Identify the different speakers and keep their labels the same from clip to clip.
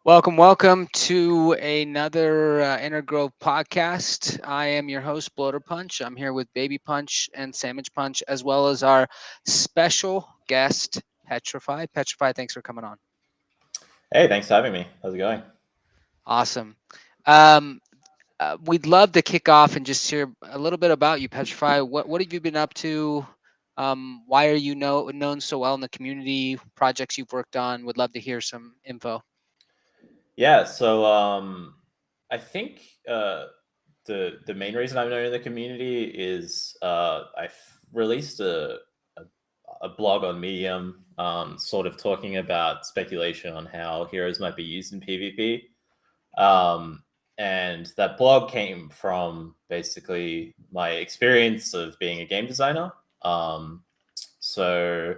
Speaker 1: Welcome to another Integral podcast. I am your host, Bloaterpunch. I'm here with Babypunch and Samichpunch, as well as our special guest, Petrify. Petrify, thanks for coming on.
Speaker 2: Hey, thanks for having me. How's it going?
Speaker 1: Awesome. Um, we'd love to kick off and just hear a little bit about you, Petrify. What have you been up to? Why are you known so well in the community? Projects you've worked on? Would love to hear some info.
Speaker 2: Yeah, so I think the main reason I'm known in the community is I've released a blog on Medium, sort of talking about speculation on how heroes might be used in PvP. And that blog came from basically my experience of being a game designer. So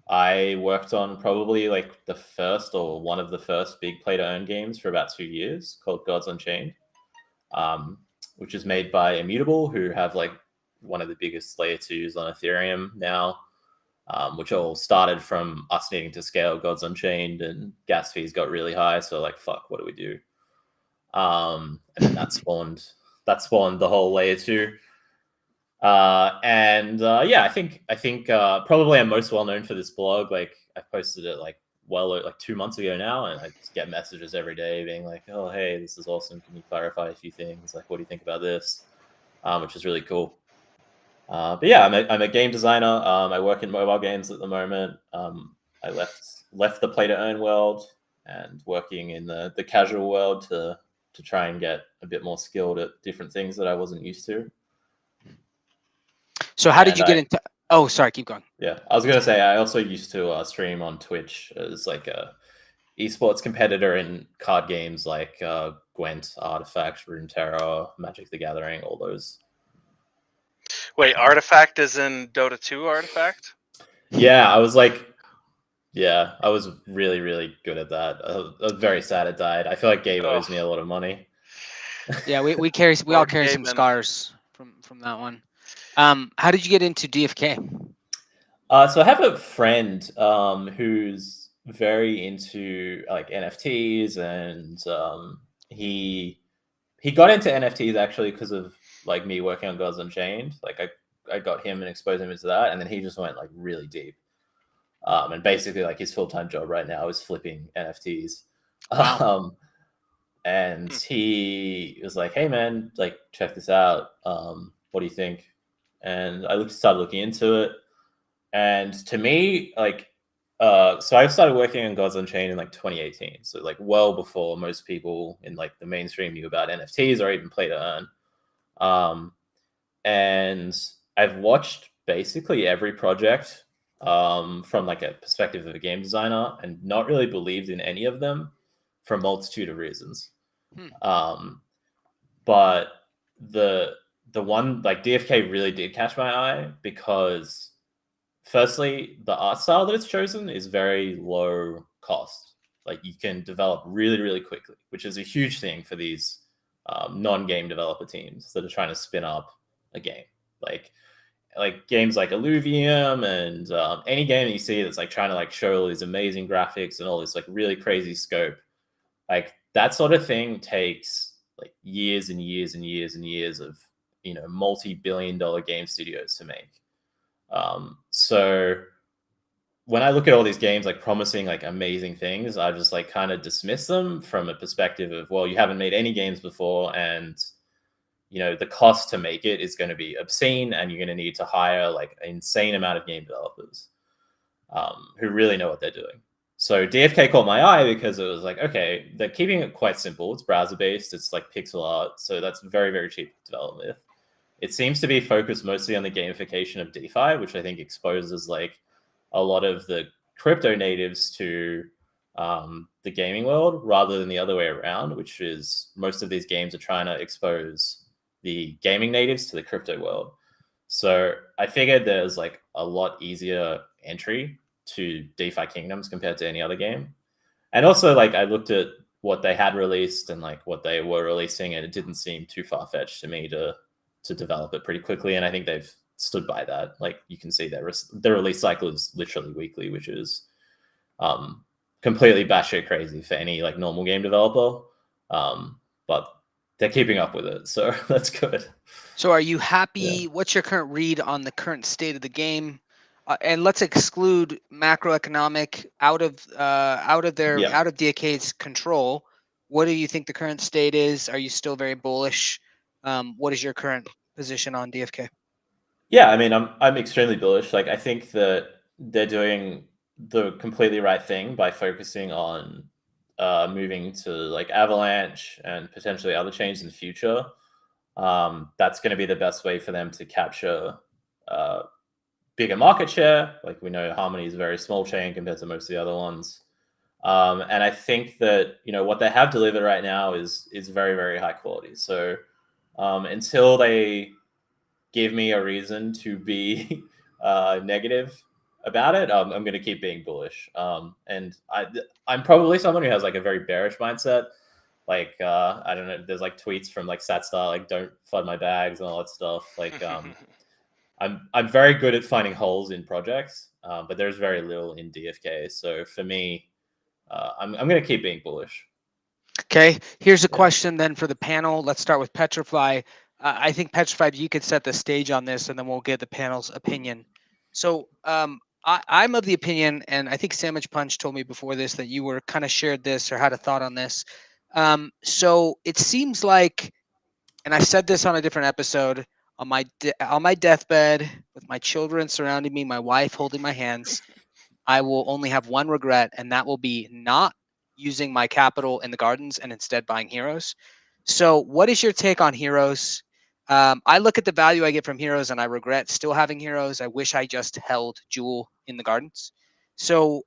Speaker 2: I worked on probably like the first or one of the first big play to earn games for about 2 years called Gods Unchained, which is made by Immutable, who have like one of the biggest layer twos on Ethereum now, which all started from us needing to scale Gods Unchained, and gas fees got really high. So like, fuck, what do we do? And then that spawned the whole layer two. Yeah, I think probably I'm most well known for this blog. Like I posted it like 2 months ago now, and I just get messages every day being like, "Oh, hey, this is awesome. Can you clarify a few things? Like, what do you think about this?" Which is really cool. But yeah, I'm a game designer. I work in mobile games at the moment. I left the play to earn world and working in the casual world to try and get a bit more skilled at different things that I wasn't used to.
Speaker 1: So how did you get into? Oh, sorry, keep going.
Speaker 2: Yeah, I was gonna say I also used to stream on Twitch as like a esports competitor in card games like Gwent, Artifact, Runeterra, Magic the Gathering, all those.
Speaker 3: Wait, Artifact is in Dota 2 Artifact?
Speaker 2: Yeah, I was really, really good at that. I was very sad it died. I feel like Gabe owes me a lot of money.
Speaker 1: Yeah, we all carry some scars from that one. How did you get into DFK?
Speaker 2: So I have a friend who's very into like NFTs, and he got into NFTs actually because of like me working on Gods Unchained. Like I got him and exposed him into that, and then he just went like really deep. And basically like his full-time job right now is flipping NFTs.
Speaker 1: Wow.
Speaker 2: And he was like, "Hey man, like check this out. What do you think?" And I started looking into it. And to me, like, so I started working on Gods Unchained in like 2018. So like well before most people in like the mainstream knew about NFTs or even play to earn. And I've watched basically every project from like a perspective of a game designer and not really believed in any of them for a multitude of reasons. But the one like DFK really did catch my eye because firstly, the art style that it's chosen is very low cost. Like you can develop really, really quickly, which is a huge thing for these non-game developer teams that are trying to spin up a game. Like games like Illuvium and any game that you see that's like trying to like show all these amazing graphics and all this like really crazy scope. Like that sort of thing takes like years and years and years and years of multi-billion-dollar game studios to make. So when I look at all these games like promising like amazing things, I just like kind of dismiss them from a perspective of, well, you haven't made any games before, and the cost to make it is going to be obscene, and you're going to need to hire like an insane amount of game developers who really know what they're doing. So DFK caught my eye because it was like, okay, they're keeping it quite simple. It's browser based. It's like pixel art. So that's very, very cheap to develop with. It seems to be focused mostly on the gamification of DeFi, which I think exposes like a lot of the crypto natives to the gaming world rather than the other way around, which is most of these games are trying to expose the gaming natives to the crypto world. So I figured there's like a lot easier entry to DeFi Kingdoms compared to any other game. And also like I looked at what they had released and like what they were releasing, and it didn't seem too far-fetched to me to develop it pretty quickly. And I think they've stood by that. Like you can see their release cycle is literally weekly, which is completely batshit crazy for any like normal game developer. But they're keeping up with it, so that's good.
Speaker 1: So are you happy? What's your current read on the current state of the game? And let's exclude macroeconomic out of DFK's control. What do you think the current state is? Are you still very bullish? What is your current position on DFK?
Speaker 2: Yeah, I mean, I'm extremely bullish. Like, I think that they're doing the completely right thing by focusing on moving to like Avalanche and potentially other chains in the future. That's going to be the best way for them to capture bigger market share. Like, we know Harmony is a very small chain compared to most of the other ones. And I think that, you know, what they have delivered right now is very, very high quality. So until they give me a reason to be negative about it, I'm going to keep being bullish. And I'm probably someone who has like a very bearish mindset. Like, I don't know, there's like tweets from like Satstar, like don't flood my bags and all that stuff. Like, I'm very good at finding holes in projects, but there's very little in DFK. So for me, I'm going to keep being bullish.
Speaker 1: Okay, here's a question then for the panel. Let's start with Petrify. I think Petrify, you could set the stage on this, and then we'll get the panel's opinion. So I'm of the opinion, and I think Samichpunch told me before this that you were kind of shared this or had a thought on this. So it seems like, and I said this on a different episode, on my deathbed with my children surrounding me, my wife holding my hands, I will only have one regret, and that will be not using my capital in the gardens and instead buying heroes. So, what is your take on heroes? I look at the value I get from heroes, and I regret still having heroes. I wish I just held Jewel in the gardens. So,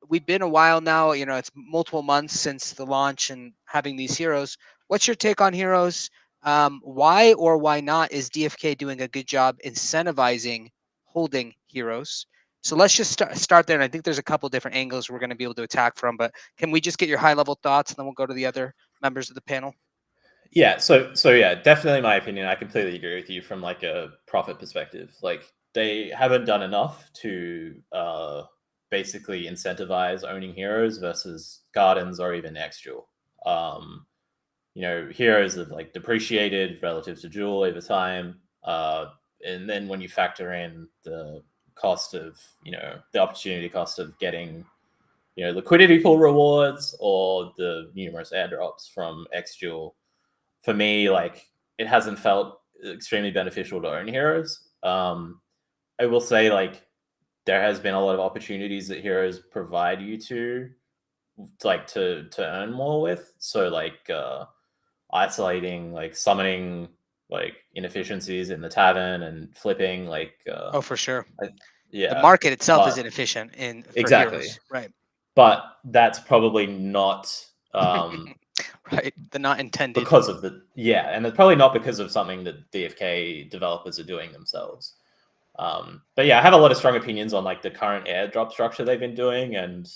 Speaker 1: we've been a while now. You know, it's multiple months since the launch and having these heroes. What's your take on heroes? Why or why not is DFK doing a good job incentivizing holding heroes? So let's just start there. And I think there's a couple different angles we're going to be able to attack from, but can we just get your high level thoughts and then we'll go to the other members of the panel?
Speaker 2: Yeah. So yeah, definitely my opinion. I completely agree with you from like a profit perspective. Like they haven't done enough to basically incentivize owning heroes versus gardens or even X Jewel. You know, heroes have like depreciated relative to Jewel over time. And then when you factor in the cost of, you know, the opportunity cost of getting, you know, liquidity pool rewards or the numerous airdrops from X Jewel, for me, like it hasn't felt extremely beneficial to own heroes. I will say, like, there has been a lot of opportunities that heroes provide you to earn more with. So like isolating, like summoning like inefficiencies in the tavern and flipping like
Speaker 1: Oh, for sure.
Speaker 2: yeah,
Speaker 1: The market itself is
Speaker 2: but
Speaker 1: inefficient for
Speaker 2: exactly
Speaker 1: heroes. Right.
Speaker 2: but that's probably not
Speaker 1: Right. The not intended.
Speaker 2: because of and it's probably not because of something that DFK developers are doing themselves. But yeah, I have a lot of strong opinions on like the current airdrop structure they've been doing and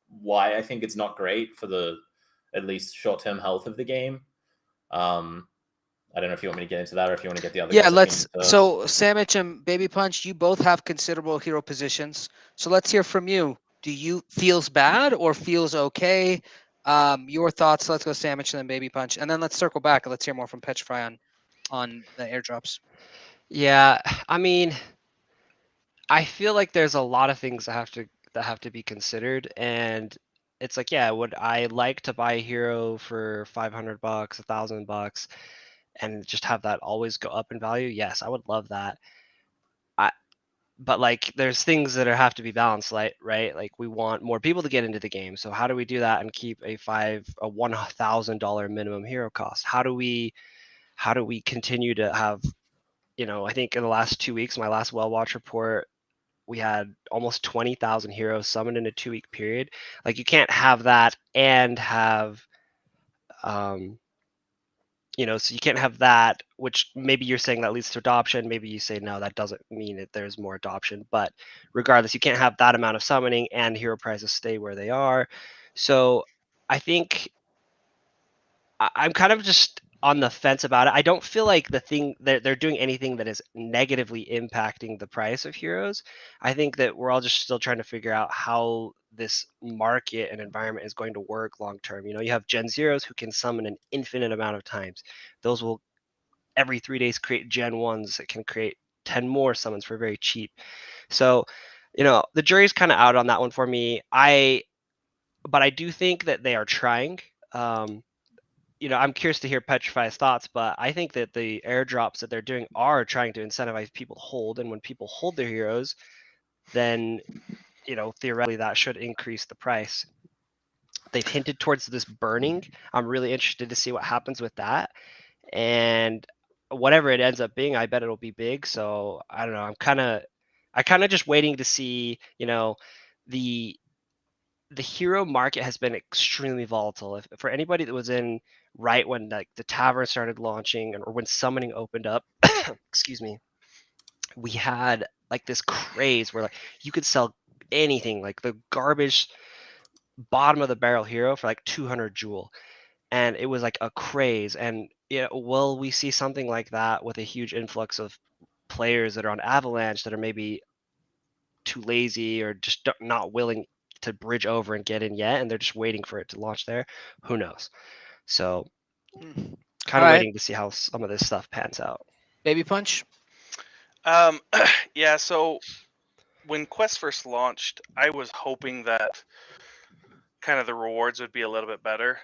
Speaker 2: why I think it's not great for the at least short-term health of the game. I don't know if you want me to get into that or if you want to get the other.
Speaker 1: Yeah, let's. So Samich and Babypunch, you both have considerable hero positions. So let's hear from you. Do you feels bad or feels okay? Your thoughts. Let's go Samich and then Babypunch, and then let's circle back and let's hear more from Petrify on the airdrops.
Speaker 4: Yeah, I mean, I feel like there's a lot of things that have to be considered, and it's like, yeah, would I like to buy a hero for $500, $1,000, and just have that always go up in value? Yes, I would love that. But like, there's things that have to be balanced, like, right? Like, we want more people to get into the game. So how do we do that and keep a $1,000 minimum hero cost? How do we continue to have, you know, I think in the last 2 weeks, my last Well Watch report, we had almost 20,000 heroes summoned in a 2-week period. Like, you can't have that and have, you know, so you can't have that, which maybe you're saying that leads to adoption. Maybe you say, no, that doesn't mean that there's more adoption. But regardless, you can't have that amount of summoning and hero prices stay where they are. So I think I'm kind of just on the fence about it. I don't feel like they're doing anything that is negatively impacting the price of heroes. I think that we're all just still trying to figure out how this market and environment is going to work long term. You have Gen Zeros who can summon an infinite amount of times. Those will every 3 days create Gen 1s that can create 10 more summons for very cheap. So, the jury's kind of out on that one for me. But I do think that they are trying. I'm curious to hear Petrify's thoughts, but I think that the airdrops that they're doing are trying to incentivize people to hold, and when people hold their heroes, then theoretically that should increase the price. They've hinted towards this burning. I'm really interested to see what happens with that, and whatever it ends up being, I bet it'll be big. So I don't know. I kind of just waiting to see. The hero market has been extremely volatile. For anybody that was in right when like the tavern started launching or when summoning opened up, excuse me, we had like this craze where like you could sell anything, like the garbage bottom of the barrel hero for like 200 jewel, and it was like a craze. And will we see something like that with a huge influx of players that are on Avalanche that are maybe too lazy or just not willing to bridge over and get in yet, and they're just waiting for it to launch there? Who knows? So kind of
Speaker 1: Alright.
Speaker 4: waiting to see how some of this stuff pans out.
Speaker 1: Babypunch.
Speaker 3: Yeah, so when Quest first launched, I was hoping that kind of the rewards would be a little bit better.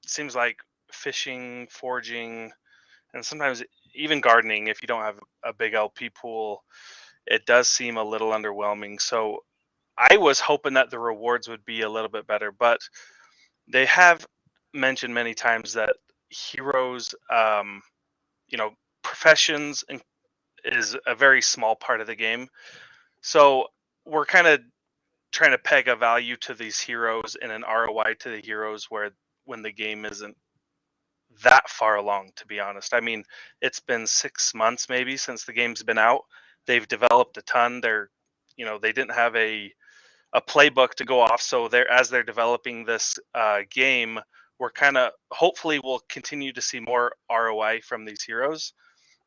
Speaker 3: Seems like fishing, foraging, and sometimes even gardening, if you don't have a big LP pool, it does seem a little underwhelming. So I was hoping that the rewards would be a little bit better, but they have mentioned many times that heroes, professions is a very small part of the game. So we're kind of trying to peg a value to these heroes and an ROI to the heroes when the game isn't that far along, to be honest. I mean, it's been 6 months maybe since the game's been out. They've developed a ton. They didn't have a playbook to go off. So as they're developing this game, we're kind of hopefully we'll continue to see more ROI from these heroes.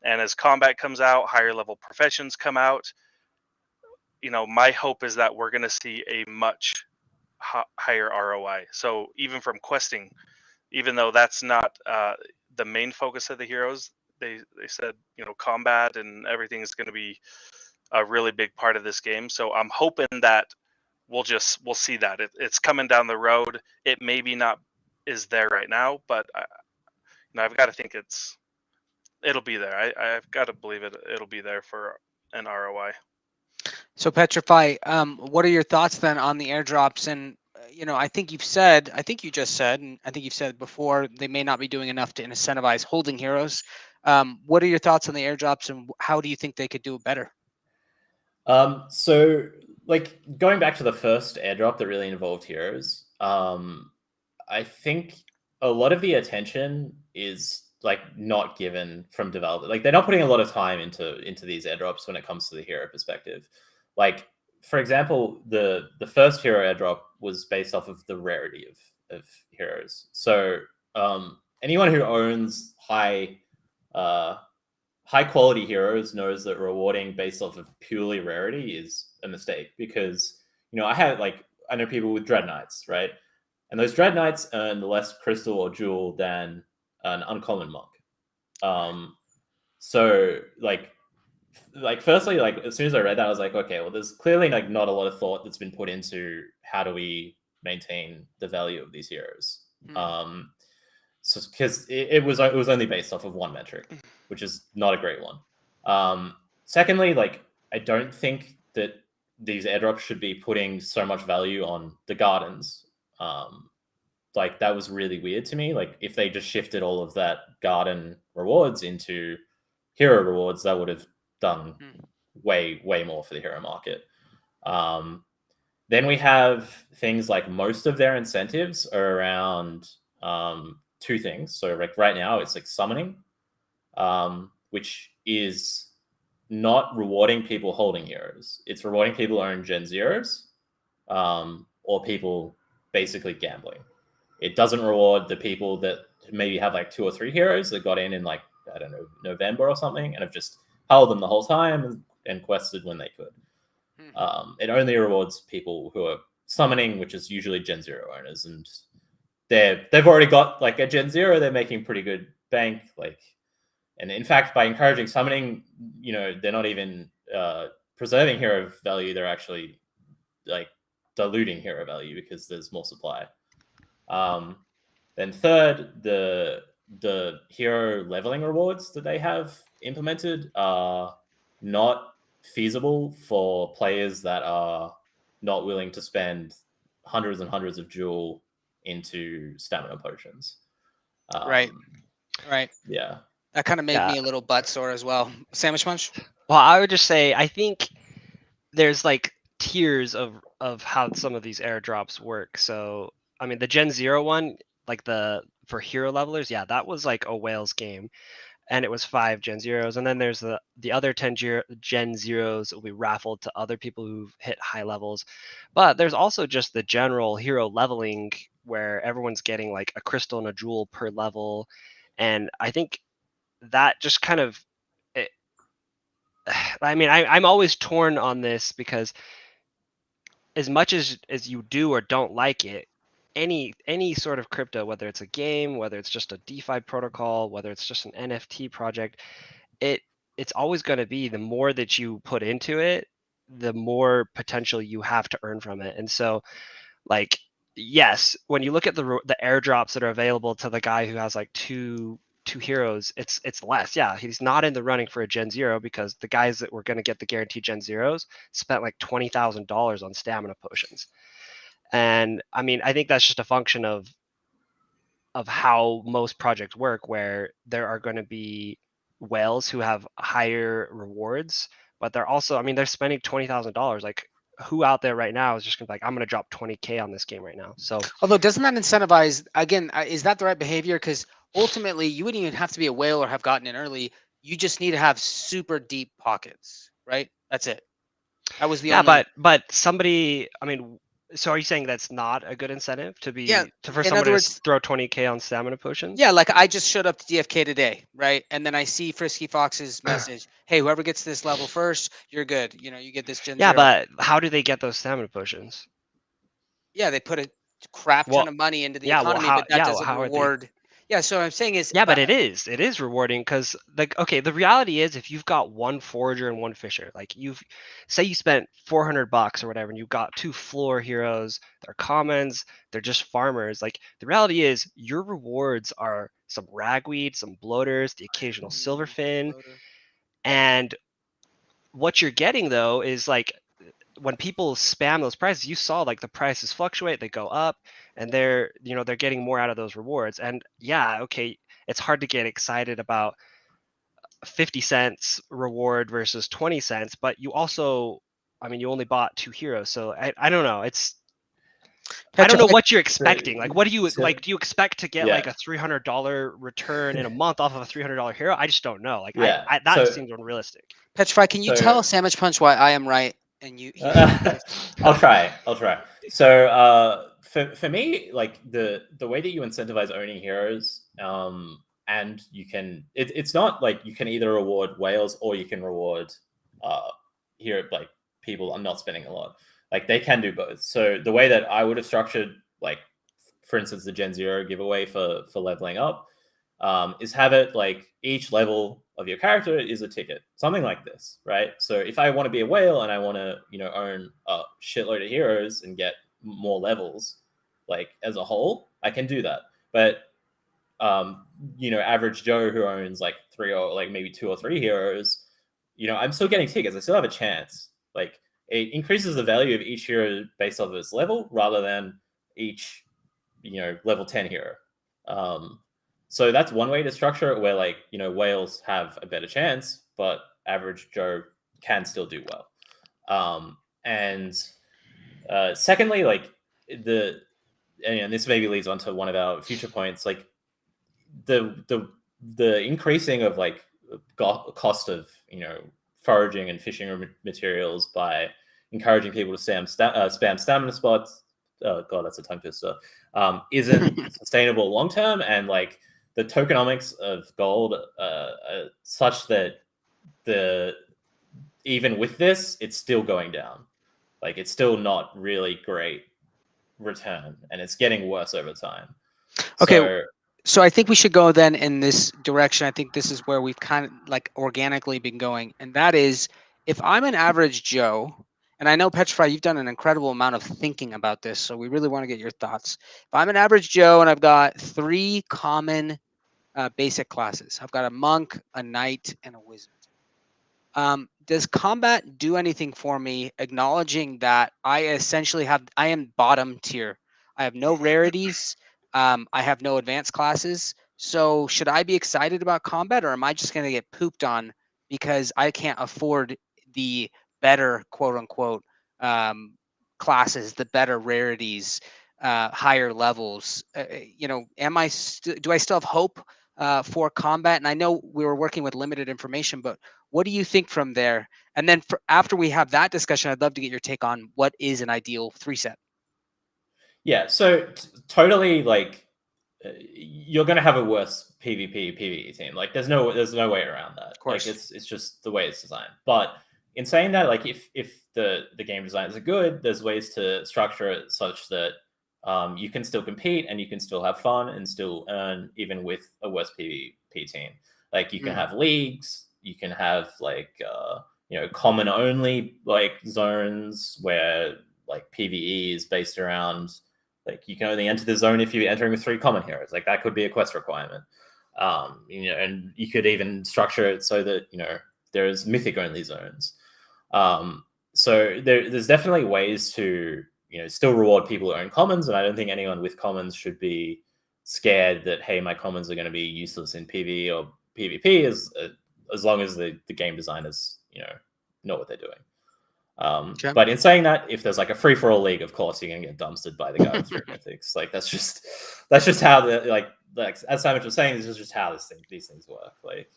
Speaker 3: And as combat comes out, higher level professions come out. My hope is that we're going to see a much higher ROI. So even from questing, even though that's not the main focus of the heroes, they said combat and everything is going to be a really big part of this game. So I'm hoping that we'll see that it's coming down the road. It maybe not is there right now, but I've got to think it'll be there. I've got to believe it'll be there for an ROI.
Speaker 1: So Petrify, what are your thoughts then on the airdrops? And I think you just said, and I think you've said before, they may not be doing enough to incentivize holding heroes. What are your thoughts on the airdrops, and how do you think they could do it better?
Speaker 2: So like going back to the first airdrop that really involved heroes, I think a lot of the attention is like not given from developers. Like they're not putting a lot of time into these airdrops when it comes to the hero perspective. Like for example, the first hero airdrop was based off of the rarity of heroes. So anyone who owns high quality heroes knows that rewarding based off of purely rarity is a mistake, because I know people with dread knights, right? And those dread knights earn less crystal or jewel than an uncommon monk. So firstly, like as soon as I read that, I was like, okay, well, there's clearly like not a lot of thought that's been put into how do we maintain the value of these heroes. So because it was only based off of one metric, which is not a great one. Secondly, like I don't think that these airdrops should be putting so much value on the gardens. Like that was really weird to me. Like if they just shifted all of that garden rewards into hero rewards, that would have done way more for the hero market. Then we have things like most of their incentives are around two things. So like right now it's like summoning, which is not rewarding people holding heroes. It's rewarding people who own Gen Zeros, or people basically gambling. it doesn't reward the people that maybe have like 2 or 3 heroes that got in like, I don't know, November or something, and have just held them the whole time and quested when they could. It only rewards people who are summoning, which is usually Gen 0 owners, and they've already got like a Gen 0, they're making pretty good bank. Like, and in fact, by encouraging summoning, you know, they're not even preserving hero value, they're actually like diluting hero value because there's more supply. Then third, the hero leveling rewards that they have implemented are not feasible for players that are not willing to spend hundreds and hundreds of jewel into stamina potions.
Speaker 1: Right.
Speaker 2: Yeah.
Speaker 1: That kind of made
Speaker 4: Yeah.
Speaker 1: me a little butt sore as well. Samichpunch?
Speaker 4: Well, I would just say I think there's like tiers of how some of these airdrops work. So I mean, the Gen 0 one, like for hero levelers, yeah, that was like a whales game, and it was 5 Gen 0s, and then there's the other 10 Gen 0s will be raffled to other people who've hit high levels. But there's also just the general hero leveling where everyone's getting like a crystal and a jewel per level, and I think that just kind of I mean, I'm always torn on this because as much as you do or don't like it, any sort of crypto, whether it's a game, whether it's just a DeFi protocol, whether it's just an NFT project, it's always going to be the more that you put into it, the more potential you have to earn from it. And so, like, yes, when you look at the airdrops that are available to the guy who has like two heroes, it's less. Yeah, he's not in the running for a Gen 0 because the guys that were going to get the guaranteed Gen 0s spent like $20,000 on stamina potions. And I mean, I think that's just a function of how most projects work, where there are going to be whales who have higher rewards, but they're also, I mean, they're spending $20,000. Like, who out there right now is just gonna be like, I'm gonna drop 20K on this game right now? So,
Speaker 1: Although, doesn't that incentivize, again, is that the right behavior? Because ultimately, you wouldn't even have to be a whale or have gotten in early. You just need to have super deep pockets, right? That's it. That was the
Speaker 4: yeah,
Speaker 1: only.
Speaker 4: but somebody, I mean, so are you saying that's not a good incentive for
Speaker 1: in
Speaker 4: someone
Speaker 1: other
Speaker 4: to
Speaker 1: words,
Speaker 4: throw 20K on stamina potions?
Speaker 1: yeah, like I just showed up to DFK today, right? And then I see Frisky Fox's message. Hey, whoever gets this level first, you're good. You know, you get this Gen
Speaker 4: Yeah,
Speaker 1: 0.
Speaker 4: but how do they get those stamina potions?
Speaker 1: Yeah, they put a crap ton
Speaker 4: Well,
Speaker 1: of money into the
Speaker 4: yeah, well,
Speaker 1: economy, but that doesn't
Speaker 4: how are they?
Speaker 1: reward. Yeah, so what I'm saying is,
Speaker 4: Yeah, but it is rewarding because, like, okay, the reality is if you've got one forager and one fisher, like say you spent $400 or whatever, and you've got 2 floor heroes, they're commons, they're just farmers. Like, the reality is your rewards are some ragweed, some bloaters, the occasional silverfin, and what you're getting though is like when people spam those prices, you saw like the prices fluctuate, they go up, and they're getting more out of those rewards. And yeah, okay, it's hard to get excited about 50 cents reward versus 20 cents, but you also, I mean, you only bought 2 heroes, so I don't know. I don't know what you're expecting. Like, what do you like? Do you expect to get like a $300 return in a month off of a $300 hero? I just don't know. Like, that seems unrealistic.
Speaker 1: Petrify, can you tell Samichpunch why I am right and you?
Speaker 2: I'll try. So for me, like the way that you incentivize owning heroes, and you can, it's not like you can either reward whales or you can reward hero, like people are not spending a lot. Like, they can do both. So the way that I would have structured, like, for instance, the Gen 0 giveaway for leveling up, is have it like each level of your character is a ticket, something like this, right? So if I want to be a whale and I want to, own a shitload of heroes and get more levels, like as a whole, I can do that. But average Joe who owns like 3 or like maybe 2 or 3 heroes, I'm still getting tickets. I still have a chance. Like, it increases the value of each hero based off of its level rather than each, level 10 hero. So that's one way to structure it, where like, whales have a better chance, but average Joe can still do well. And secondly, like and this maybe leads on to one of our future points, like the increasing of like cost of, foraging and fishing materials by encouraging people to spam stamina spots, God, that's a tongue twister, isn't sustainable long term, and like the tokenomics of gold are such that even with this, it's still going down. Like it's still not really great return, and it's getting worse over time.
Speaker 1: Okay. So I think we should go then in this direction. I think this is where we've kind of like organically been going. And that is, if I'm an average Joe, and I know Petrify, you've done an incredible amount of thinking about this, so we really want to get your thoughts. If I'm an average Joe and I've got 3 common basic classes, I've got a monk, a knight, and a wizard. Does combat do anything for me, acknowledging that I am bottom tier? I have no rarities. I have no advanced classes. So should I be excited about combat, or am I just going to get pooped on because I can't afford the better quote unquote classes, the better rarities, higher levels? Do I still have hope for combat? And I know we were working with limited information, but what do you think from there? And then after we have that discussion, I'd love to get your take on what is an ideal 3-set.
Speaker 2: Yeah, so totally, like you're gonna have a worse PvP PvE team. Like there's no way around that.
Speaker 1: Of course.
Speaker 2: Like it's just the way it's designed. But in saying that, like if the game designers are good, there's ways to structure it such that you can still compete and you can still have fun and still earn even with a worse PvP team. Like you can have leagues, you can have like common only like zones where like PvE is based around like you can only enter the zone if you're entering with 3 common heroes. Like that could be a quest requirement. And you could even structure it so that there's mythic only zones. So there's definitely ways to still reward people who own commons, and I don't think anyone with commons should be scared that, hey, my commons are going to be useless in PvE or PvP as long as the game designers know what they're doing.
Speaker 1: Okay.
Speaker 2: But in saying that, if there's like a free-for-all league, of course you're gonna get dumpstered by the guy with 3 mythics. Like that's just how the like as Simon was saying, this is just how these things work. Like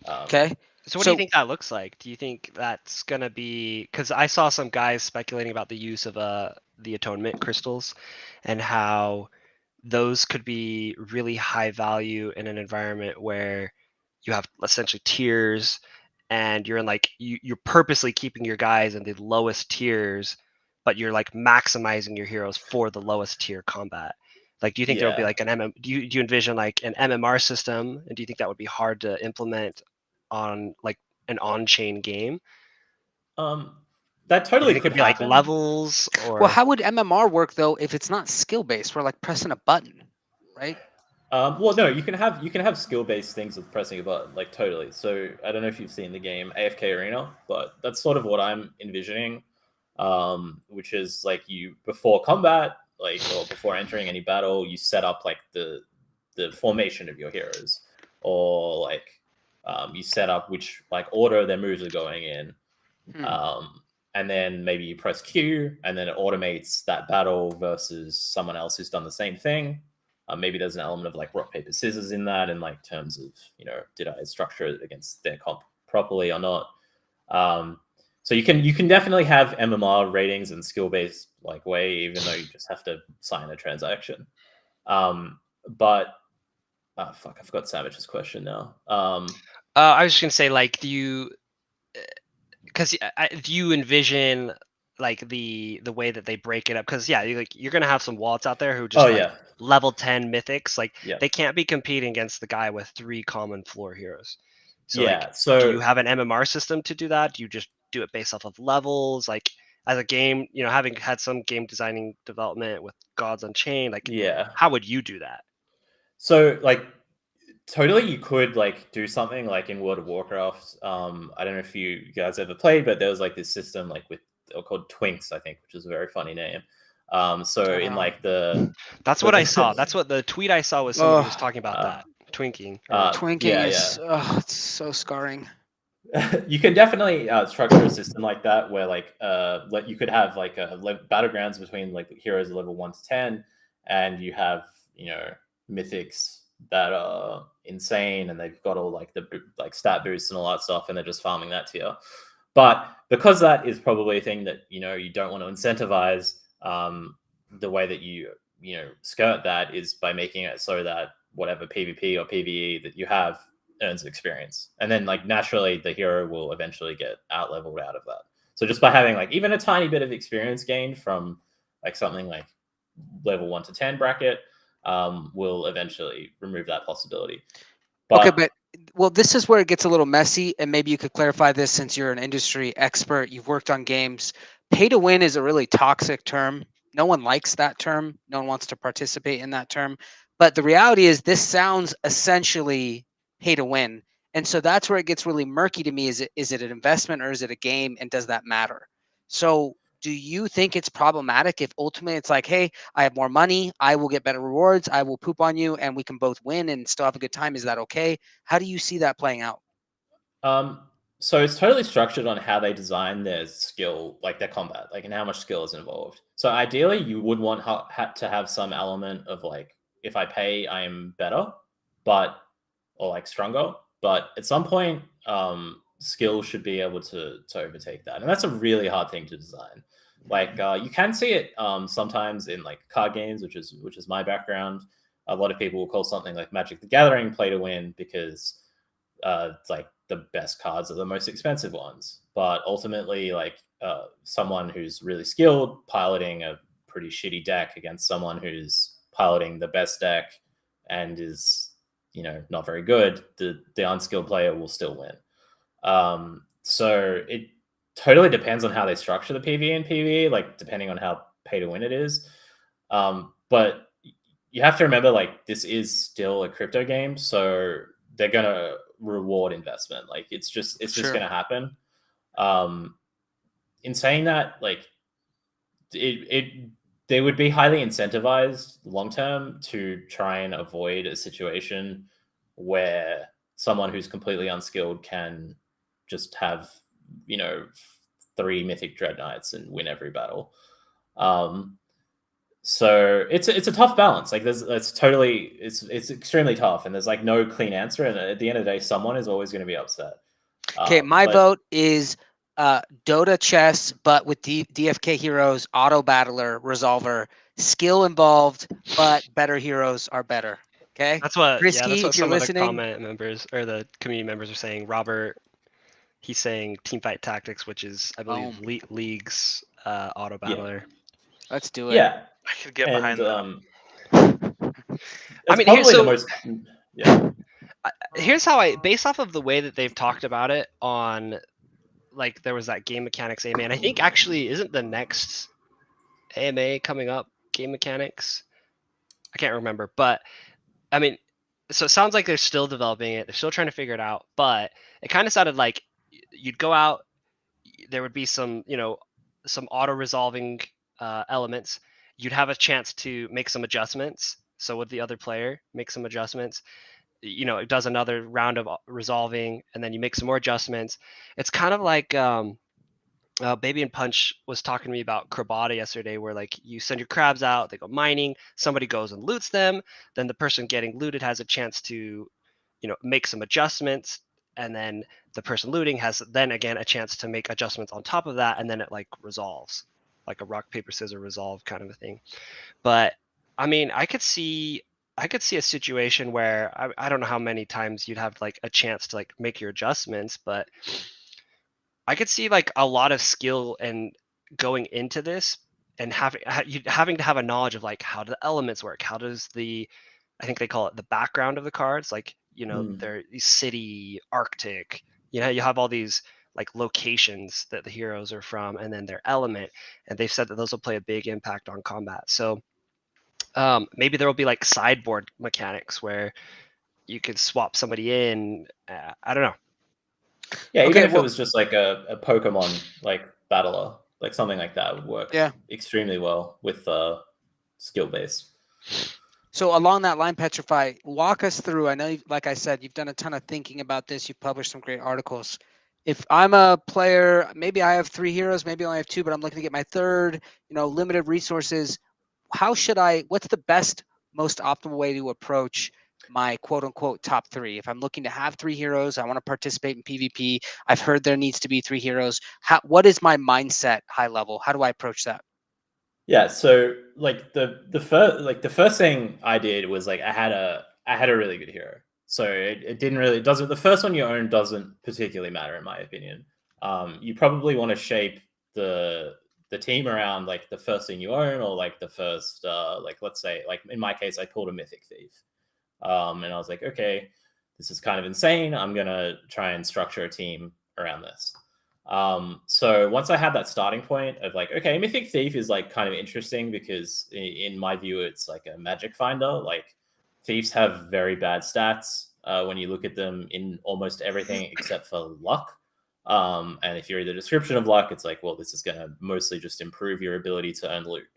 Speaker 1: okay.
Speaker 4: So what do you think that looks like? Do you think that's gonna be, because I saw some guys speculating about the use of the atonement crystals and how those could be really high value in an environment where you have essentially tiers, and you're in like you're purposely keeping your guys in the lowest tiers, but you're like maximizing your heroes for the lowest tier combat. Like, do you think there will be like an do you envision like an MMR system, and do you think that would be hard to implement on like an on-chain game?
Speaker 2: That totally could
Speaker 4: be like levels, or
Speaker 1: well, how would MMR work though if it's not skill based? We're like pressing a button, right?
Speaker 2: Well, no, you can have skill-based things with pressing a button, like totally. So I don't know if you've seen the game AFK Arena, but that's sort of what I'm envisioning, which is like you before combat, like or before entering any battle, you set up like the formation of your heroes, or like you set up which like order their moves are going in, and then maybe you press Q, and then it automates that battle versus someone else who's done the same thing. Maybe there's an element of like rock, paper, scissors in that, in like terms of, did I structure it against their comp properly or not? So you can definitely have MMR ratings and skill-based like way, even though you just have to sign a transaction. But I forgot Savage's question now.
Speaker 4: I was just gonna say, like, do you envision like the way that they break it up? Because you're gonna have some wallets out there who just level 10 mythics, like they can't be competing against the guy with 3 common floor heroes. So so do you have an MMR system to do that? Do you just do it based off of levels? Like as a game, having had some game designing development with Gods Unchained, like how would you do that?
Speaker 2: So like totally you could like do something like in World of Warcraft. I don't know if you guys ever played, but there was like this system like they're called Twinks, I think, which is a very funny name. So in like
Speaker 4: that's what I saw. That's what the tweet I saw was someone who was talking about that. Twinking.
Speaker 1: Twinking is it's so scarring.
Speaker 2: You can definitely structure a system like that where like you could have like battlegrounds between like heroes level 1 to 10, and you have mythics that are insane and they've got all like the like stat boosts and all that stuff, and they're just farming that tier. But because that is probably a thing that you don't want to incentivize, the way that you skirt that is by making it so that whatever PvP or PvE that you have earns experience, and then like naturally the hero will eventually get out leveled out of that. So just by having like even a tiny bit of experience gained from like something like level 1 to 10 bracket will eventually remove that possibility.
Speaker 1: Okay, but well, this is where it gets a little messy, and maybe you could clarify this since you're an industry expert. You've worked on games. Pay to win is a really toxic term. No one likes that term. No one wants to participate in that term. But the reality is, this sounds essentially pay to win, and so that's where it gets really murky to me. Is it an investment or is it a game, and does that matter? So, do you think it's problematic if ultimately it's like, hey, I have more money, I will get better rewards, I will poop on you, and we can both win and still have a good time? Is that okay? How do you see that playing out?
Speaker 2: So it's totally structured on how they design their skill, like their combat, like and how much skill is involved. So ideally, you would want to have some element of like, if I pay, I am better, or like stronger. But at some point, skill should be able to overtake that, and that's a really hard thing to design. Like you can see it sometimes in like card games, which is my background. A lot of people will call something like Magic the Gathering play to win because it's like the best cards are the most expensive ones. But ultimately, like someone who's really skilled piloting a pretty shitty deck against someone who's piloting the best deck and is not very good, the unskilled player will still win. So it totally depends on how they structure the PvE and PvE, like depending on how pay to win it is. But you have to remember, like, this is still a crypto game, so they're gonna reward investment. Like it's just gonna happen. In saying that, like they would be highly incentivized long term to try and avoid a situation where someone who's completely unskilled can just have 3 mythic dread knights and win every battle. So it's a tough balance. Like it's extremely tough, and there's like no clean answer. And at the end of the day, someone is always going to be upset.
Speaker 1: Okay, my vote is Dota chess, but with DFK heroes, auto battler, resolver, skill involved, but better heroes are better. Okay,
Speaker 4: That's what
Speaker 1: Risky, if you're
Speaker 4: some of the
Speaker 1: listening.
Speaker 4: comment members or the community members are saying. Robert, he's saying Teamfight Tactics, which is I believe League's auto battler.
Speaker 1: Let's do it.
Speaker 2: Yeah,
Speaker 3: I could get behind that.
Speaker 4: I mean,
Speaker 2: probably the most. Yeah.
Speaker 4: Here's how based off of the way that they've talked about it on, like, there was that game mechanics AMA, and I think actually isn't the next AMA coming up game mechanics? I can't remember, but I mean, so it sounds like they're still developing it. They're still trying to figure it out, but it kind of sounded like you'd go out, there would be some, some auto resolving elements. You'd have a chance to make some adjustments. So would the other player make some adjustments? It does another round of resolving, and then you make some more adjustments. It's kind of like Babypunch was talking to me about Crabata yesterday, where like you send your crabs out, they go mining, somebody goes and loots them, then the person getting looted has a chance to, make some adjustments, and then the person looting has then again a chance to make adjustments on top of that, and then it like resolves, like a rock paper scissors resolve kind of a thing. But I mean, I could see a situation where I don't know how many times you'd have like a chance to like make your adjustments, but I could see like a lot of skill and going into this and having to have a knowledge of like how do the elements work, how does I think they call it the background of the cards, like they're city, Arctic, you have all these like locations that the heroes are from, and then their element, and they've said that those will play a big impact on combat. So maybe there will be like sideboard mechanics where you could swap somebody in. I don't know.
Speaker 2: Yeah, even if it was just like a Pokemon like battler, like something like that would work extremely well with skill base.
Speaker 1: So along that line, Petrify, walk us through. I know, like I said, you've done a ton of thinking about this. You've published some great articles. If I'm a player, maybe I have 3 heroes, maybe I only have 2, but I'm looking to get my 3rd, limited resources. What's the best, most optimal way to approach my quote unquote top 3? If I'm looking to have 3 heroes, I want to participate in PvP. I've heard there needs to be 3 heroes. What is my mindset high level? How do I approach that?
Speaker 2: Yeah, so like the first thing I did was like I had a really good hero. So it doesn't the first one you own doesn't particularly matter in my opinion. You probably want to shape the team around like the first thing you own, or like the first like let's say like in my case I pulled a Mythic Thief. And I was like, okay, this is kind of insane. I'm gonna try and structure a team around this. So once I had that starting point of like, okay, Mythic Thief is like kind of interesting because in my view, it's like a magic finder. Like thieves have very bad stats when you look at them in almost everything except for luck. And if you read the description of luck, it's like, well, this is going to mostly just improve your ability to earn loot.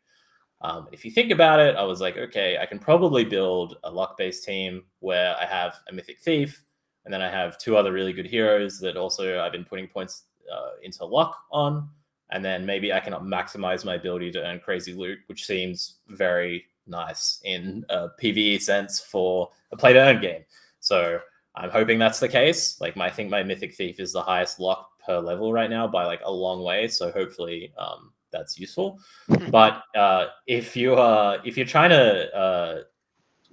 Speaker 2: If you think about it, I was like, okay, I can probably build a luck-based team where I have a Mythic Thief, and then I have two other really good heroes that also I've been putting points into luck on, and then maybe I can maximize my ability to earn crazy loot, which seems very nice in a PvE sense for a play-to-earn game. So I'm hoping that's the case. Like, I think my Mythic Thief is the highest luck per level right now by like a long way. So hopefully that's useful. But if you're trying to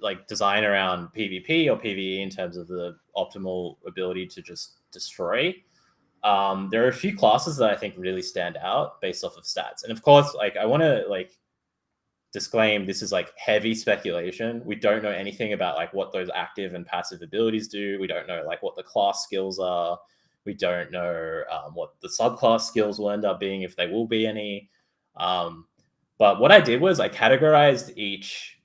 Speaker 2: like design around PvP or PvE in terms of the optimal ability to just destroy, there are a few classes that I think really stand out based off of stats. And of course, like I want to like disclaim this is like heavy speculation. We don't know anything about like what those active and passive abilities do. We don't know like what the class skills are. We don't know what the subclass skills will end up being, if they will be any. But what I did was I categorized each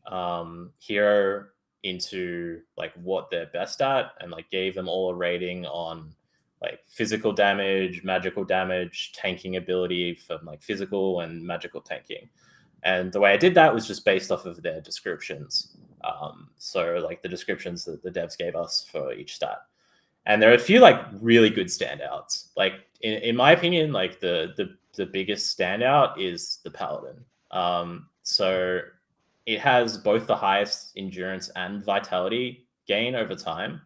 Speaker 2: hero into like what they're best at, and like gave them all a rating on like physical damage, magical damage, tanking ability for like physical and magical tanking. And the way I did that was just based off of their descriptions. So like the descriptions that the devs gave us for each stat. And there are a few like really good standouts. Like in my opinion, like the biggest standout is the Paladin. So it has both the highest endurance and vitality gain over time,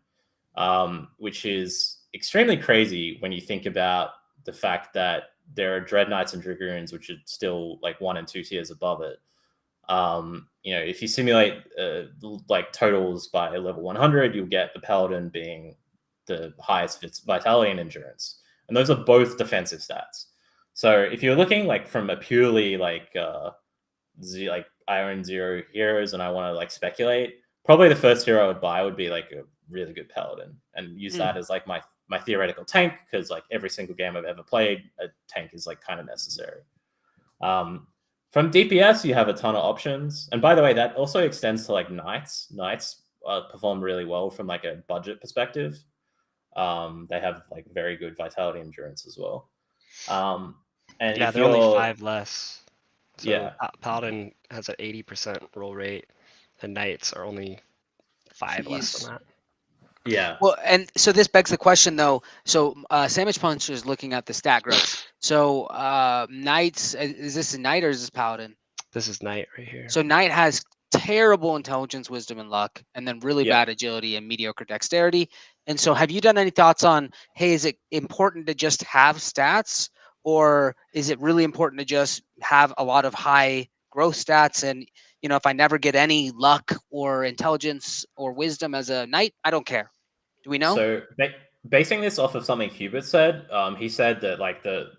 Speaker 2: which is extremely crazy when you think about the fact that there are Dread Knights and Dragoons, which are still like 1 and 2 tiers above it. If you simulate like totals by level 100, you'll get the Paladin being the highest vitality and endurance, and those are both defensive stats. So if you're looking like from a purely like like I own 0 heroes and I want to like speculate, probably the first hero I would buy would be like a really good Paladin, and use that as like my theoretical tank, because like every single game I've ever played, a tank is like kind of necessary. From DPS, you have a ton of options, and by the way, that also extends to like knights. Knights perform really well from like a budget perspective. They have like very good vitality endurance as well. And
Speaker 4: Yeah,
Speaker 2: if
Speaker 4: they're only 5 less. So
Speaker 2: Yeah.
Speaker 4: Paladin has an 80% roll rate, and Knights are only 5 less
Speaker 1: Jeez.
Speaker 4: than that.
Speaker 2: Yeah.
Speaker 1: Well, and so this begs the question though. So Samichpunch is looking at the stat growths. So Knights, is this a Knight or is this Paladin?
Speaker 4: This is Knight right here.
Speaker 1: So Knight has terrible intelligence, wisdom, and luck, and then really
Speaker 2: Yeah.
Speaker 1: bad agility and mediocre dexterity. And so have you done any thoughts on, hey, is it important to just have stats, or is it really important to just have a lot of high growth stats? And if I never get any luck or intelligence or wisdom as a Knight, I don't care. Do we know?
Speaker 2: So basing this off of something Hubert said, he said that like the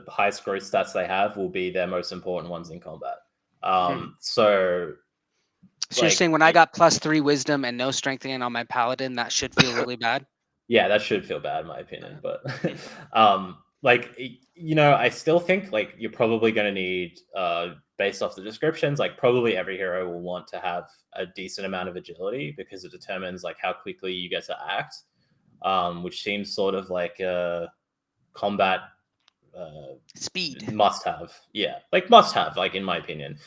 Speaker 2: highest growth stats they have will be their most important ones in combat. So
Speaker 1: So you're
Speaker 2: like,
Speaker 1: saying when I got +3 wisdom and no strengthening on my Paladin, that should feel really bad?
Speaker 2: yeah, that should feel bad in my opinion, but like I still think like you're probably going to need based off the descriptions, like probably every hero will want to have a decent amount of agility, because it determines like how quickly you get to act, which seems sort of like a combat
Speaker 1: Speed.
Speaker 2: must have. Yeah, like must have, like in my opinion.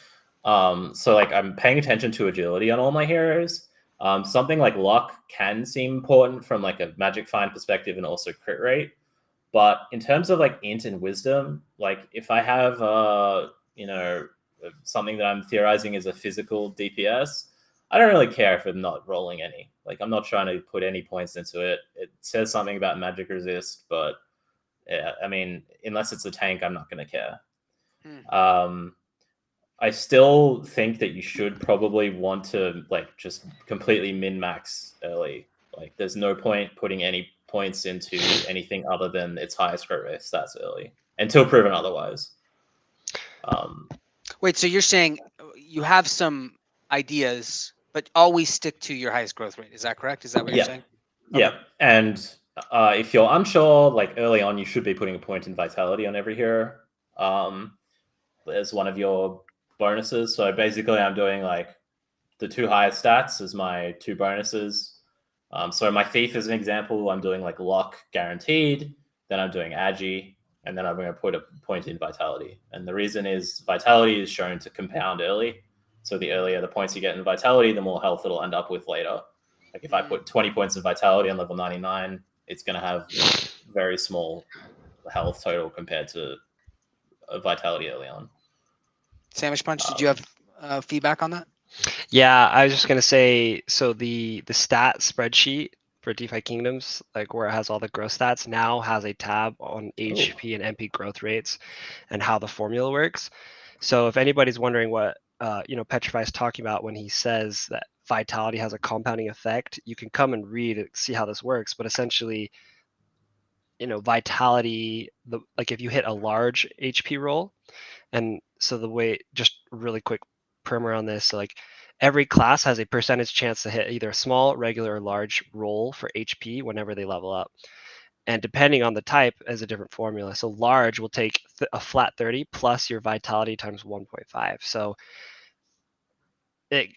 Speaker 2: So like I'm paying attention to agility on all my heroes. Something like luck can seem important from like a magic find perspective, and also crit rate. But in terms of like int and wisdom, like if I have something that I'm theorizing is a physical DPS, I don't really care if I'm not rolling any. Like I'm not trying to put any points into it. It says something about magic resist, but yeah, I mean, unless it's a tank, I'm not going to care. I still think that you should probably want to like just completely min-max early. Like there's no point putting any points into anything other than its highest growth rate stats early until proven otherwise.
Speaker 1: Wait, so you're saying you have some ideas, but always stick to your highest growth rate. Is that correct? Is that what you're saying?
Speaker 2: Yeah.
Speaker 1: Okay.
Speaker 2: And if you're unsure, like early on, you should be putting a point in vitality on every hero as one of your bonuses. So basically, I'm doing like the 2 highest stats as my 2 bonuses. So my thief is an example. I'm doing like luck guaranteed. Then I'm doing agi, and then I'm going to put a point in vitality. And the reason is vitality is shown to compound early. So the earlier the points you get in vitality, the more health it'll end up with later. Like if I put 20 points in vitality on level 99, it's going to have very small health total compared to vitality early on.
Speaker 1: Samichpunch, did you have feedback on that?
Speaker 4: Yeah, I was just gonna say, so the stat spreadsheet for DeFi Kingdoms, like where it has all the growth stats, now has a tab on HP and MP growth rates and how the formula works. So if anybody's wondering what Petrify is talking about when he says that vitality has a compounding effect, you can come and read it, see how this works. But essentially, vitality, like if you hit a large HP roll, and so the way, just really quick primer on this, so like every class has a percentage chance to hit either a small, regular, or large roll for HP whenever they level up. And depending on the type is a different formula. So large will take a flat 30 plus your vitality times 1.5. So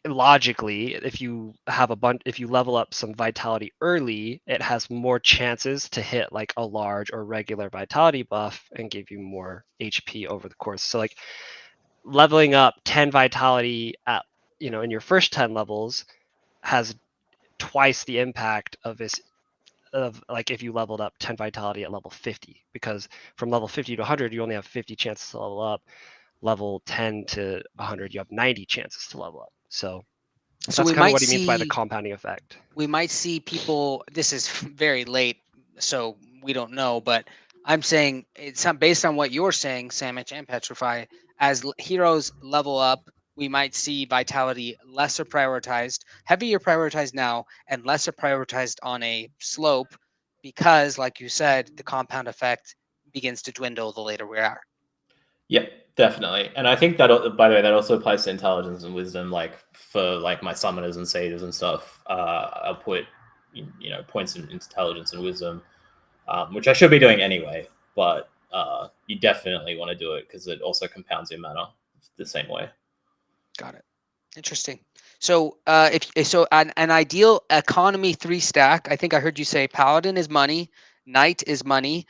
Speaker 4: logically, if you have if you level up some vitality early, it has more chances to hit like a large or regular vitality buff and give you more HP over the course. So like leveling up 10 vitality at in your first 10 levels has twice the impact of like if you leveled up 10 vitality at level 50, because from level 50 to 100 you only have 50 chances to level up. Level 10 to 100 you have 90 chances to level up. So that's kind of what he means by the compounding effect.
Speaker 1: We might see people, this is very late, so we don't know, but I'm saying it's based on what you're saying, Samich and Petrify, as heroes level up, we might see vitality lesser prioritized, heavier prioritized now, and lesser prioritized on a slope, because, like you said, the compound effect begins to dwindle the later we are.
Speaker 2: Yeah, definitely. And I think that, by the way, that also applies to intelligence and wisdom. Like for like my summoners and sages and stuff, I'll put points in intelligence and wisdom, which I should be doing anyway. But you definitely want to do it because it also compounds your mana the same way.
Speaker 1: Got it. Interesting. So an ideal economy 3 stack, I think I heard you say paladin is money, knight is money.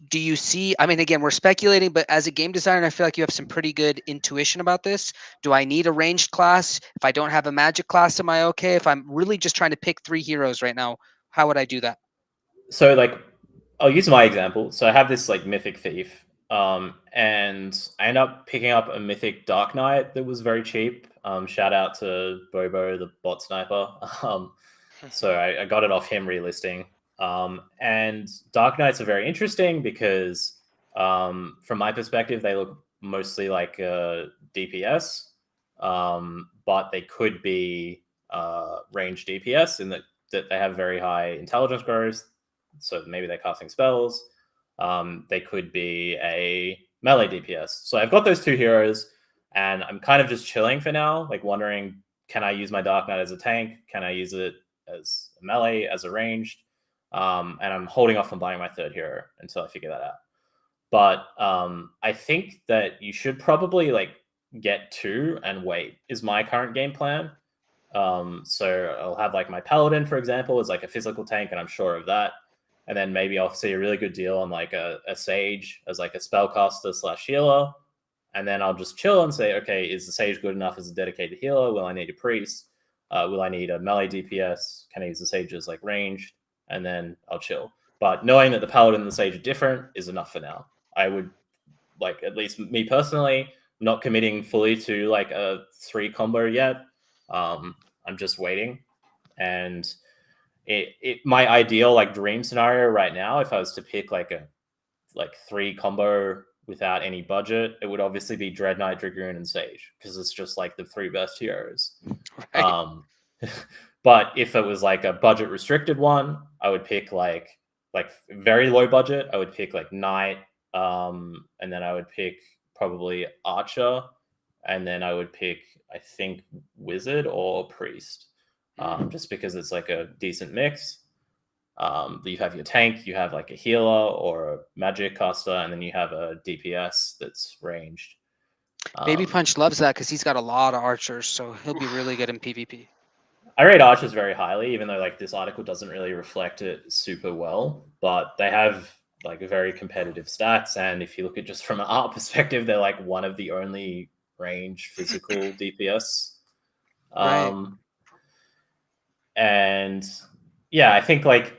Speaker 1: Do you see, I mean, again, we're speculating, but as a game designer, I feel like you have some pretty good intuition about this. Do I need a ranged class? If I don't have a magic class, am I okay? If I'm really just trying to pick 3 heroes right now, how would I do that?
Speaker 2: So like, I'll use my example. So I have this like mythic thief, and I end up picking up a mythic Dark Knight that was very cheap. Shout out to Bobo, the bot sniper. So I got it off him relisting. And Dark Knights are very interesting because, from my perspective, they look mostly like DPS, but they could be range DPS in that they have very high intelligence growth. So maybe they're casting spells. They could be a melee DPS. So I've got those 2 heroes, and I'm kind of just chilling for now, like wondering, can I use my Dark Knight as a tank? Can I use it as a melee, as a ranged? And I'm holding off on buying my 3rd hero until I figure that out. But I think that you should probably like get 2 and wait is my current game plan. So I'll have like my paladin, for example, as like a physical tank, and I'm sure of that. And then maybe I'll see a really good deal on like a sage as like a spellcaster / healer. And then I'll just chill and say, okay, is the sage good enough as a dedicated healer? Will I need a priest? Will I need a melee DPS? Can I use the sage as like ranged? And then I'll chill. But knowing that the paladin and the sage are different is enough for now. I would, like, at least me personally, not committing fully to like a 3 combo yet. I'm just waiting. And my ideal like dream scenario right now, if I was to pick like 3 combo without any budget, it would obviously be Dread Knight, Dragoon, and Sage, because it's just like the 3 best heroes.
Speaker 1: Right.
Speaker 2: But if it was like a budget restricted one, I would pick like very low budget. I would pick like Knight, and then I would pick probably Archer, and then I would pick, I think, Wizard or Priest, just because it's like a decent mix. You have your tank, you have like a healer or a magic caster, and then you have a DPS that's ranged.
Speaker 1: Babypunch loves that because he's got a lot of archers, so he'll be really good in PvP.
Speaker 2: I rate archers very highly, even though like this article doesn't really reflect it super well. But they have like very competitive stats, and if you look at just from an art perspective, they're like one of the only range physical DPS.
Speaker 1: Right.
Speaker 2: And yeah, I think like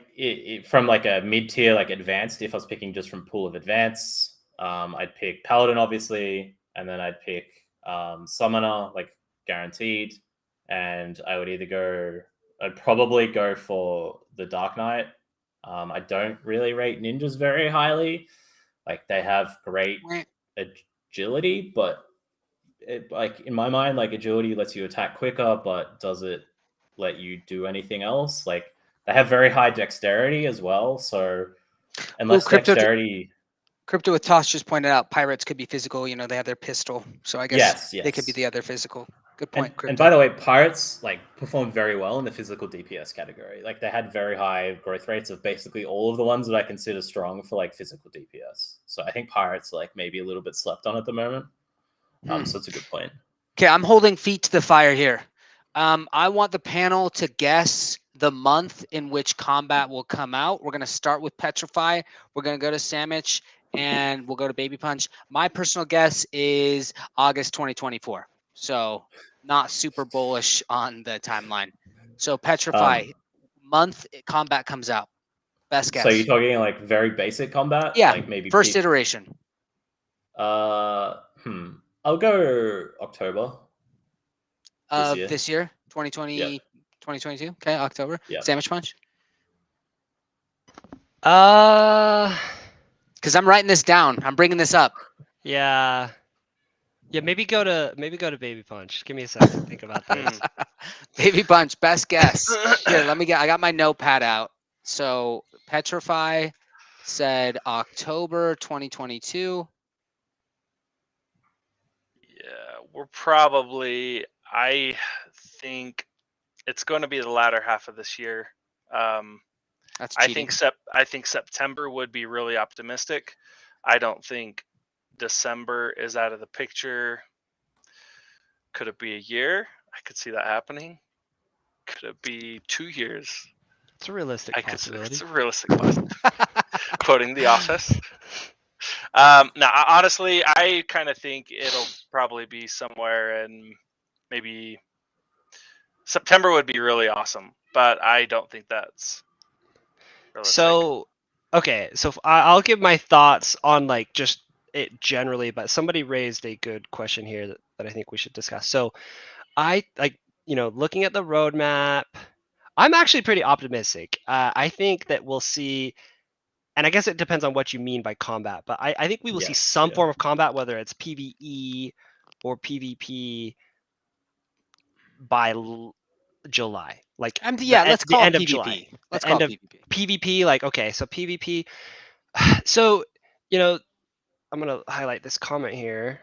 Speaker 2: from like a mid tier, like advanced, if I was picking just from pool of advanced, I'd pick Paladin obviously, and then I'd pick Summoner, like guaranteed, and I'd probably go for the Dark Knight. I don't really rate ninjas very highly. Like they have great agility, but like in my mind, like agility lets you attack quicker, but does it let you do anything else? Like they have very high dexterity as well, so unless dexterity.
Speaker 1: Crypto with Toss just pointed out pirates could be physical. You know, they have their pistol, so I guess they could be the other physical. Good point, Crypto.
Speaker 2: And by the way, pirates like performed very well in the physical DPS category. Like they had very high growth rates of basically all of the ones that I consider strong for like physical DPS. So I think pirates are like maybe a little bit slept on at the moment. So it's a good point.
Speaker 1: Okay, I'm holding feet to the fire here. I want the panel to guess the month in which combat will come out. We're going to start with Petrify. We're going to go to Samich, and we'll go to Babypunch. My personal guess is August 2024. So not super bullish on the timeline. So Petrify, month combat comes out. Best guess.
Speaker 2: So you're talking like very basic combat?
Speaker 1: Yeah,
Speaker 2: like maybe
Speaker 1: first iteration.
Speaker 2: I'll go October.
Speaker 1: This year, 2020,
Speaker 2: Yeah.
Speaker 1: 2022. Okay, October.
Speaker 2: Yeah.
Speaker 1: Samichpunch.
Speaker 4: Because
Speaker 1: I'm writing this down. I'm bringing this up.
Speaker 4: Yeah. Yeah, maybe go to Babypunch. Give me a second to think about this.
Speaker 1: Babypunch, best guess. Here, I got my notepad out. So Petrify said October 2022.
Speaker 3: Yeah, we're probably, I think it's going to be the latter half of this year.
Speaker 1: That's
Speaker 3: I
Speaker 1: cheating.
Speaker 3: think September would be really optimistic. I don't think December is out of the picture. Could it be a year? I could see that happening. Could it be 2 years?
Speaker 4: It's a realistic possibility.
Speaker 3: It's a realistic possibility. Quoting The Office. Now, honestly, I kind of think it'll probably be somewhere in maybe September would be really awesome, but I don't think that's realistic.
Speaker 4: So, okay, so I'll give my thoughts on like just it generally, but somebody raised a good question here that I think we should discuss. So I like, looking at the roadmap, I'm actually pretty optimistic. I think that we'll see, and I guess it depends on what you mean by combat, but I think we will see some form of combat, whether it's PvE or PvP by July. Like
Speaker 1: let's call
Speaker 4: end
Speaker 1: it
Speaker 4: of
Speaker 1: PvP.
Speaker 4: July.
Speaker 1: Let's call it PvP.
Speaker 4: PvP, like okay, so PvP. So I'm gonna highlight this comment here.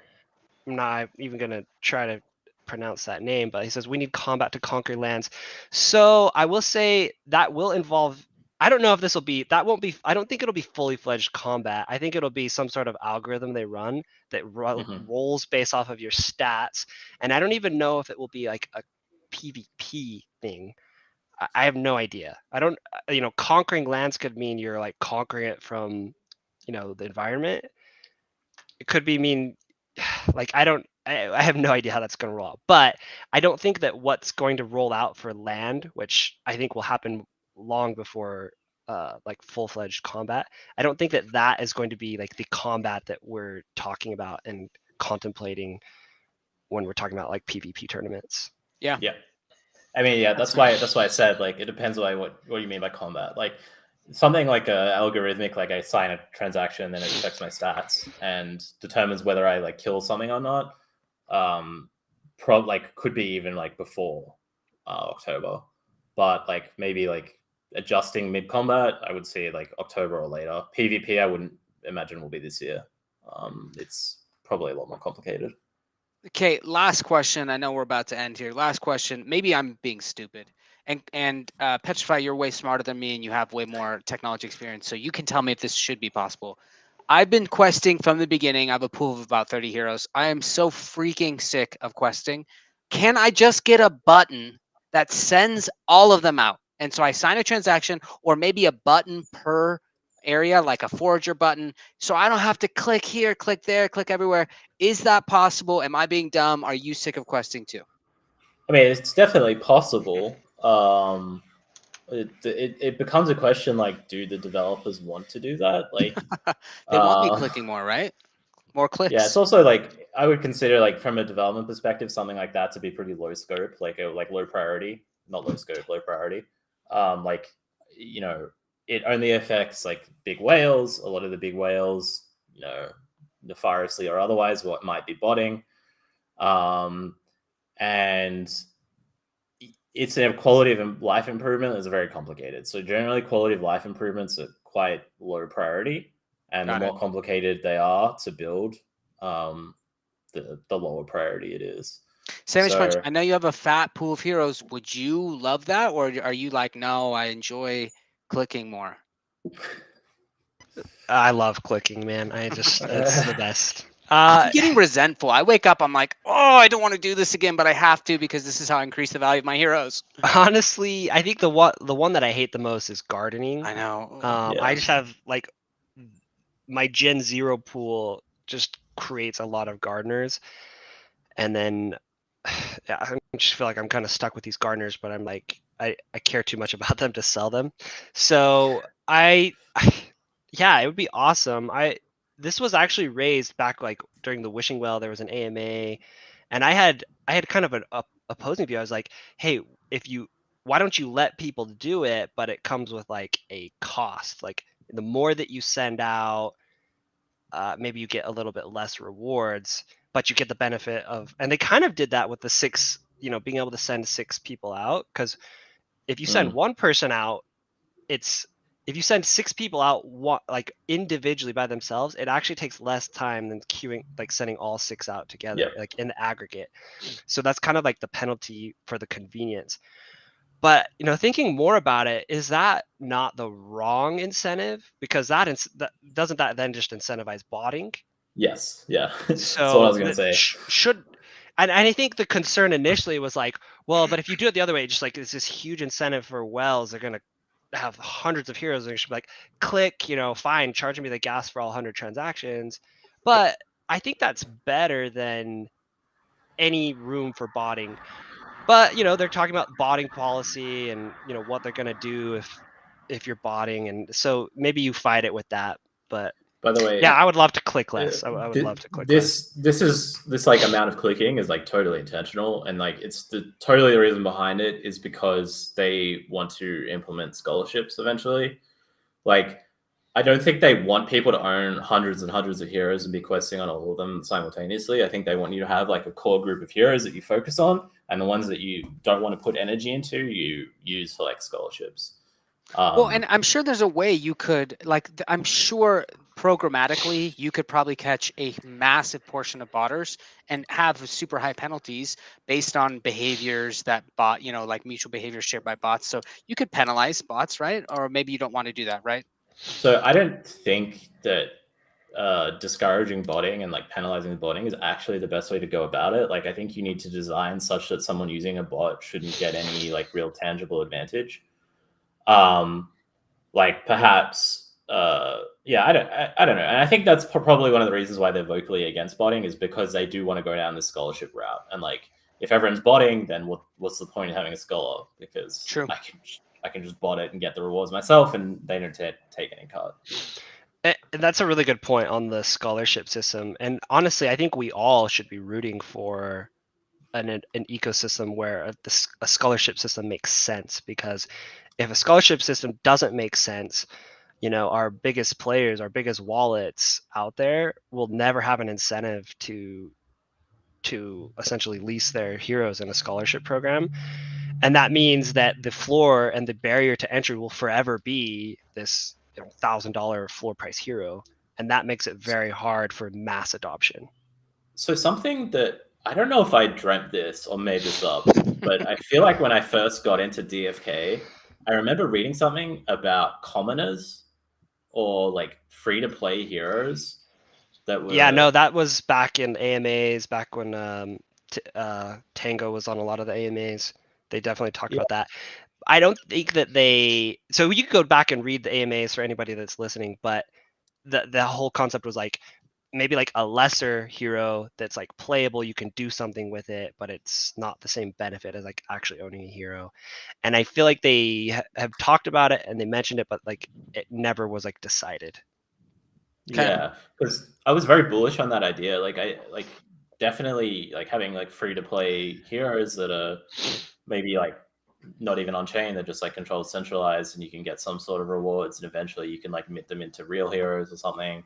Speaker 4: I'm not even gonna try to pronounce that name, but he says we need combat to conquer lands. So I will say that will involve. I don't know if this will be. That won't be. I don't think it'll be fully fledged combat. I think it'll be some sort of algorithm they run that rolls based off of your stats, and I don't even know if it will be like a PvP thing. I have no idea. I don't. Conquering lands could mean you're like conquering it from, the environment. It could mean like I have no idea how that's going to roll out, but I don't think that what's going to roll out for land, which I think will happen long before like full-fledged combat, I don't think that is going to be like the combat that we're talking about and contemplating when we're talking about like PvP tournaments.
Speaker 2: Yeah. I mean, yeah, that's why I said like it depends on what you mean by combat. Like something like a algorithmic, like I sign a transaction, then it checks my stats and determines whether I like kill something or not. Like could be even like before October, but like maybe like adjusting mid combat, I would say like October or later. PvP, I wouldn't imagine will be this year. It's probably a lot more complicated.
Speaker 1: Okay, last question. I know we're about to end here. Last question. Maybe I'm being stupid. And Petrify, you're way smarter than me, and you have way more technology experience. So you can tell me if this should be possible. I've been questing from the beginning. I have a pool of about 30 heroes. I am so freaking sick of questing. Can I just get a button that sends all of them out? And so I sign a transaction, or maybe a button per area, like a forager button, so I don't have to click here, click there, click everywhere. Is that possible? Am I being dumb? Are you sick of questing too?
Speaker 2: I mean, it's definitely possible. It becomes a question like, do the developers want to do that? Like,
Speaker 1: They want me clicking more, right? More clicks.
Speaker 2: yeah, it's also like I would consider like from a development perspective, something like that to be pretty low scope, like low priority, not low scope, low priority. Like you know, it only affects like big whales. A lot of the big whales, you know, nefariously or otherwise, what might be botting. And it's a quality of life improvement is very complicated. So generally, quality of life improvements are quite low priority, and the more complicated they are to build, the lower priority it is.
Speaker 1: Samichpunch, I know you have a fat pool of heroes. Would you love that, or are you like, no, I enjoy clicking more?
Speaker 4: I love clicking, man. It's the best.
Speaker 1: I'm getting resentful. I wake up, I'm like, oh, I don't want to do this again, but I have to because this is how I increase the value of my heroes.
Speaker 4: Honestly, I think the one that I hate the most is gardening.
Speaker 1: I know.
Speaker 4: I just have like my Gen 0 pool just creates a lot of gardeners, and then yeah, I just feel like I'm kind of stuck with these gardeners, but I'm like I care too much about them to sell them. So yeah, it would be awesome. This was actually raised back like during the Wishing Well. There was an AMA, and I had kind of an opposing view. I was like, hey, why don't you let people do it, but it comes with like a cost. Like the more that you send out, maybe you get a little bit less rewards, but you get the benefit of. And they kind of did that with the 6, being able to send 6 people out. Because if you send one person out, if you send 6 people out like individually by themselves, it actually takes less time than queuing, like sending all 6 out together, like in the aggregate. So that's kind of like the penalty for the convenience. But thinking more about it, is that not the wrong incentive? Because doesn't that then just incentivize botting?
Speaker 2: Yes, yeah.
Speaker 4: So
Speaker 2: that's what I was gonna say.
Speaker 4: And I think the concern initially was like, well, but if you do it the other way, just like it's this huge incentive for whales, they're gonna have hundreds of heroes, and you should be like, click, fine, charging me the gas for all 100 transactions. But I think that's better than any room for botting. But they're talking about botting policy and what they're gonna do if you're botting, and so maybe you fight it with that. But
Speaker 2: by the way,
Speaker 4: yeah, I would love to click less. I would love to click less.
Speaker 2: This like amount of clicking is like totally intentional, and like it's totally the reason behind it is because they want to implement scholarships eventually. Like, I don't think they want people to own hundreds and hundreds of heroes and be questing on all of them simultaneously. I think they want you to have like a core group of heroes that you focus on, and the ones that you don't want to put energy into, you use for like scholarships.
Speaker 1: Well, and I'm sure there's a way you could, like, I'm sure programmatically you could probably catch a massive portion of botters and have super high penalties based on behaviors that bot, like mutual behavior shared by bots. So you could penalize bots, right? Or maybe you don't want to do that, right?
Speaker 2: So I don't think that discouraging botting and like penalizing the botting is actually the best way to go about it. Like, I think you need to design such that someone using a bot shouldn't get any like real tangible advantage. Like perhaps, yeah, I don't know. And I think that's probably one of the reasons why they're vocally against botting, is because they do want to go down the scholarship route. And like, if everyone's botting, then what's the point of having a scholar? Because
Speaker 1: True.
Speaker 2: I can just bot it and get the rewards myself, and they don't take any cut.
Speaker 4: And that's a really good point on the scholarship system. And honestly, I think we all should be rooting for an ecosystem where a scholarship system makes sense, because if a scholarship system doesn't make sense, our biggest players, our biggest wallets out there will never have an incentive to essentially lease their heroes in a scholarship program. And that means that the floor and the barrier to entry will forever be this $1,000 floor price hero. And that makes it very hard for mass adoption.
Speaker 2: So something that I don't know if I dreamt this or made this up, but I feel like when I first got into DFK, I remember reading something about commoners or like free to play heroes that were.
Speaker 4: Yeah, no, that was back in AMAs, back when Tango was on a lot of the AMAs. They definitely talked about that. I don't think that so you could go back and read the AMAs for anybody that's listening, but the whole concept was like maybe like a lesser hero that's like playable, you can do something with it, but it's not the same benefit as like actually owning a hero. And I feel like they have talked about it and they mentioned it, but like it never was like decided.
Speaker 1: Okay.
Speaker 2: Yeah, because I was very bullish on that idea. Like I definitely like having like free to play heroes that are maybe like not even on chain, they're just like controlled centralized, and you can get some sort of rewards, and eventually you can like mint them into real heroes or something.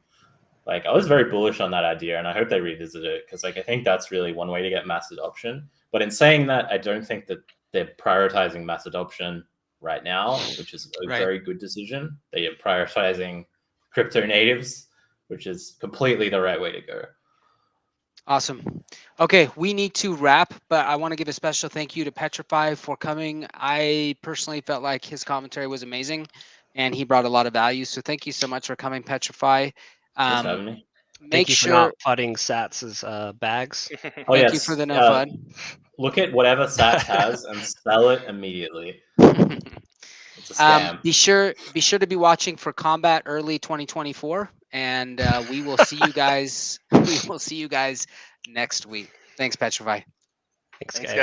Speaker 2: Like I was very bullish on that idea, and I hope they revisit it, because like I think that's really one way to get mass adoption. But in saying that, I don't think that they're prioritizing mass adoption right now, which is a very good decision. They are prioritizing crypto natives, which is completely the right way to go.
Speaker 1: Awesome. Okay, we need to wrap, but I want to give a special thank you to Petrify for coming. I personally felt like his commentary was amazing, and he brought a lot of value. So thank you so much for coming, Petrify.
Speaker 2: Thanks for having me.
Speaker 4: Thank you for not fudding Sats's bags.
Speaker 1: Thank you for the no FUD.
Speaker 2: Look at whatever Sats has and sell it immediately. It's a scam.
Speaker 1: Be sure to be watching for Combat early 2024, and we will see you guys. We will see you guys next week. Thanks, Petrify.
Speaker 4: Thanks, guys.